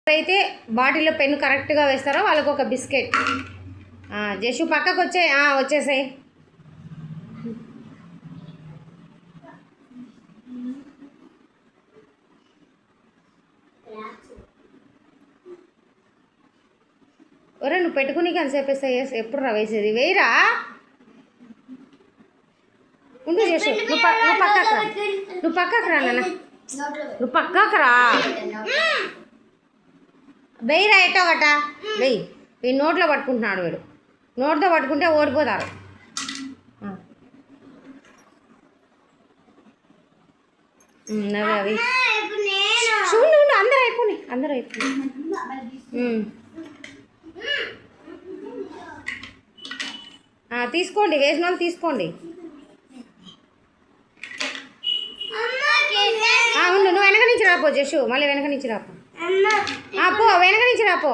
ఎవరైతే బాటిల్లో పెన్ను కరెక్ట్గా వేస్తారో వాళ్ళకు ఒక బిస్కెట్. జషు పక్కకు వచ్చేసాయి. ఒరే నువ్వు పెట్టుకుని ఎంతసేపు వేస్తాయి? ఎప్పుడు రా వేసేది? వేయరా ఉండు జషు. నువ్వు పక్కకు రా నాన్న. నువ్వు పక్కకు రా. వెయ్యిరా ఎట్టో గట వెయ్యి. వీడు నోట్లో పట్టుకుంటున్నాడు. వీడు నోట్తో పట్టుకుంటే ఓడిపోతారు. అవి చూడు అందరూ అయిపోయి తీసుకోండి. వేసిన వాళ్ళు తీసుకోండి. ఉండు నువ్వు వెనక నుంచి రాపో జషు. మళ్ళీ వెనక నుంచి రాపో. వెనక నుంచి రాపో.